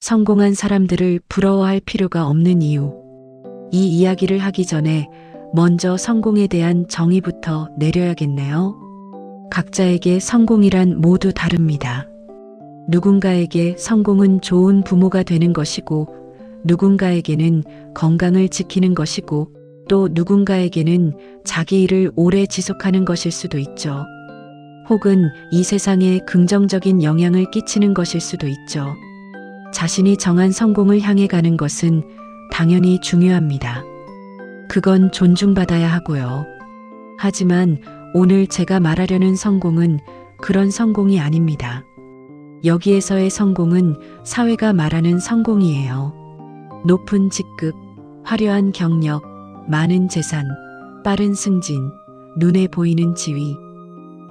성공한 사람들을 부러워할 필요가 없는 이유. 이 이야기를 하기 전에 먼저 성공에 대한 정의부터 내려야겠네요. 각자에게 성공이란 모두 다릅니다. 누군가에게 성공은 좋은 부모가 되는 것이고, 누군가에게는 건강을 지키는 것이고, 또 누군가에게는 자기 일을 오래 지속하는 것일 수도 있죠. 혹은 이 세상에 긍정적인 영향을 끼치는 것일 수도 있죠. 자신이 정한 성공을 향해 가는 것은 당연히 중요합니다. 그건 존중받아야 하고요. 하지만 오늘 제가 말하려는 성공은 그런 성공이 아닙니다. 여기에서의 성공은 사회가 말하는 성공이에요. 높은 직급, 화려한 경력, 많은 재산, 빠른 승진, 눈에 보이는 지위.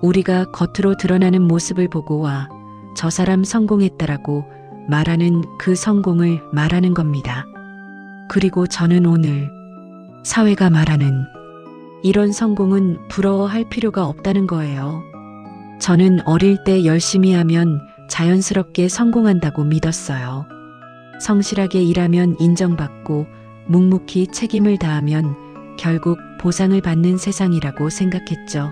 우리가 겉으로 드러나는 모습을 보고 와, 저 사람 성공했다라고 말하는 그 성공을 말하는 겁니다. 그리고 저는 오늘 사회가 말하는 이런 성공은 부러워할 필요가 없다는 거예요. 저는 어릴 때 열심히 하면 자연스럽게 성공한다고 믿었어요. 성실하게 일하면 인정받고 묵묵히 책임을 다하면 결국 보상을 받는 세상이라고 생각했죠.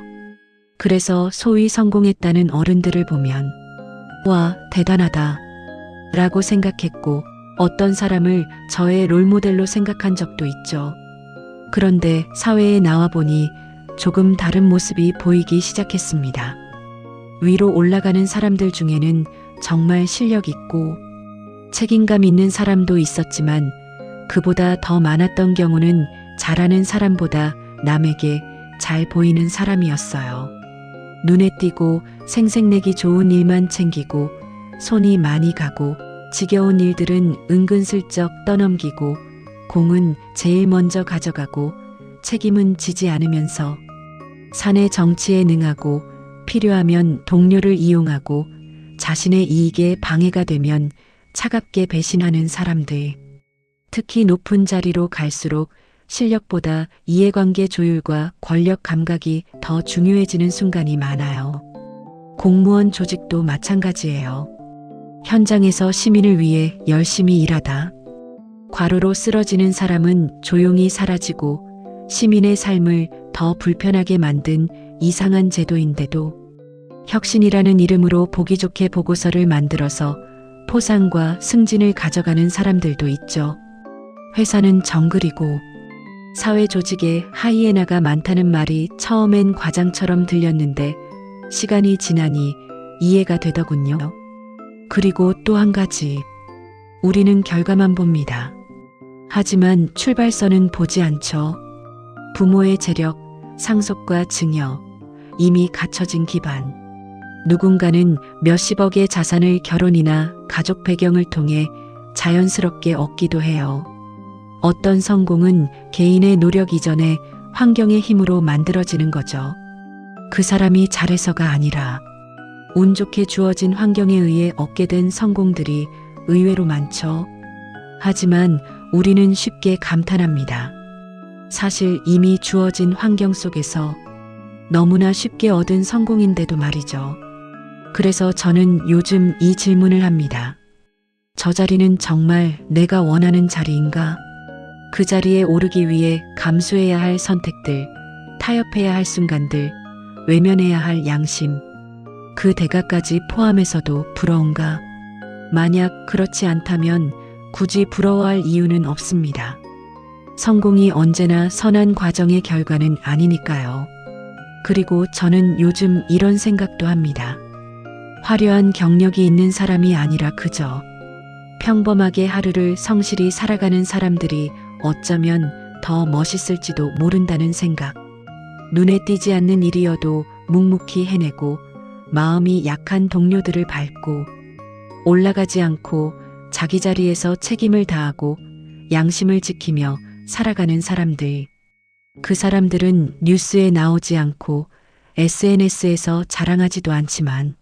그래서 소위 성공했다는 어른들을 보면 와, 대단하다 라고 생각했고, 어떤 사람을 저의 롤모델로 생각한 적도 있죠. 그런데 사회에 나와 보니 조금 다른 모습이 보이기 시작했습니다. 위로 올라가는 사람들 중에는 정말 실력 있고 책임감 있는 사람도 있었지만, 그보다 더 많았던 경우는 잘하는 사람보다 남에게 잘 보이는 사람이었어요. 눈에 띄고 생색내기 좋은 일만 챙기고, 손이 많이 가고, 지겨운 일들은 은근슬쩍 떠넘기고, 공은 제일 먼저 가져가고, 책임은 지지 않으면서 사내 정치에 능하고, 필요하면 동료를 이용하고, 자신의 이익에 방해가 되면 차갑게 배신하는 사람들. 특히 높은 자리로 갈수록 실력보다 이해관계 조율과 권력 감각이 더 중요해지는 순간이 많아요. 공무원 조직도 마찬가지예요. 현장에서 시민을 위해 열심히 일하다 과로로 쓰러지는 사람은 조용히 사라지고, 시민의 삶을 더 불편하게 만든 이상한 제도인데도 혁신이라는 이름으로 보기 좋게 보고서를 만들어서 포상과 승진을 가져가는 사람들도 있죠. 회사는 정글이고 사회 조직에 하이에나가 많다는 말이 처음엔 과장처럼 들렸는데 시간이 지나니 이해가 되더군요. 그리고 또 한 가지, 우리는 결과만 봅니다. 하지만 출발선은 보지 않죠. 부모의 재력, 상속과 증여, 이미 갖춰진 기반. 누군가는 몇십억의 자산을 결혼이나 가족 배경을 통해 자연스럽게 얻기도 해요. 어떤 성공은 개인의 노력 이전에 환경의 힘으로 만들어지는 거죠. 그 사람이 잘해서가 아니라 운 좋게 주어진 환경에 의해 얻게 된 성공들이 의외로 많죠. 하지만 우리는 쉽게 감탄합니다. 사실 이미 주어진 환경 속에서 너무나 쉽게 얻은 성공인데도 말이죠. 그래서 저는 요즘 이 질문을 합니다. 저 자리는 정말 내가 원하는 자리인가? 그 자리에 오르기 위해 감수해야 할 선택들, 타협해야 할 순간들, 외면해야 할 양심, 그 대가까지 포함해서도 부러운가? 만약 그렇지 않다면 굳이 부러워할 이유는 없습니다. 성공이 언제나 선한 과정의 결과는 아니니까요. 그리고 저는 요즘 이런 생각도 합니다. 화려한 경력이 있는 사람이 아니라 그저 평범하게 하루를 성실히 살아가는 사람들이 어쩌면 더 멋있을지도 모른다는 생각. 눈에 띄지 않는 일이어도 묵묵히 해내고, 마음이 약한 동료들을 밟고, 올라가지 않고 자기 자리에서 책임을 다하고 양심을 지키며 살아가는 사람들. 그 사람들은 뉴스에 나오지 않고 SNS에서 자랑하지도 않지만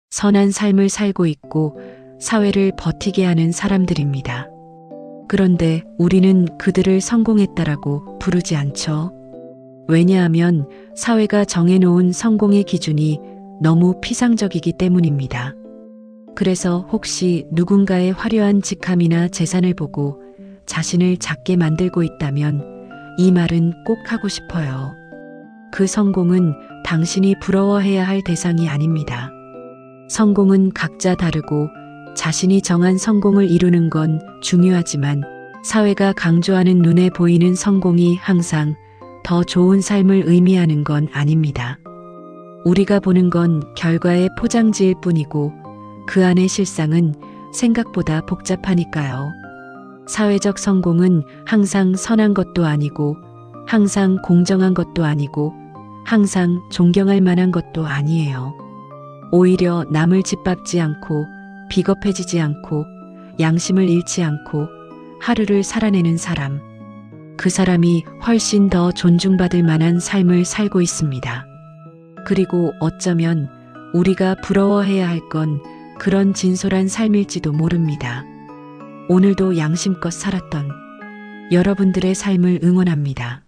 선한 삶을 살고 있고 사회를 버티게 하는 사람들입니다. 그런데 우리는 그들을 성공했다라고 부르지 않죠. 왜냐하면 사회가 정해놓은 성공의 기준이 너무 피상적이기 때문입니다. 그래서 혹시 누군가의 화려한 직함이나 재산을 보고 자신을 작게 만들고 있다면 이 말은 꼭 하고 싶어요. 그 성공은 당신이 부러워해야 할 대상이 아닙니다. 성공은 각자 다르고 자신이 정한 성공을 이루는 건 중요하지만 사회가 강조하는 눈에 보이는 성공이 항상 더 좋은 삶을 의미하는 건 아닙니다. 우리가 보는 건 결과의 포장지일 뿐이고 그 안의 실상은 생각보다 복잡하니까요. 사회적 성공은 항상 선한 것도 아니고 항상 공정한 것도 아니고 항상 존경할 만한 것도 아니에요. 오히려 남을 짓밟지 않고 비겁해지지 않고 양심을 잃지 않고 하루를 살아내는 사람, 그 사람이 훨씬 더 존중받을 만한 삶을 살고 있습니다. 그리고 어쩌면 우리가 부러워해야 할 건 그런 진솔한 삶일지도 모릅니다. 오늘도 양심껏 살았던 여러분들의 삶을 응원합니다.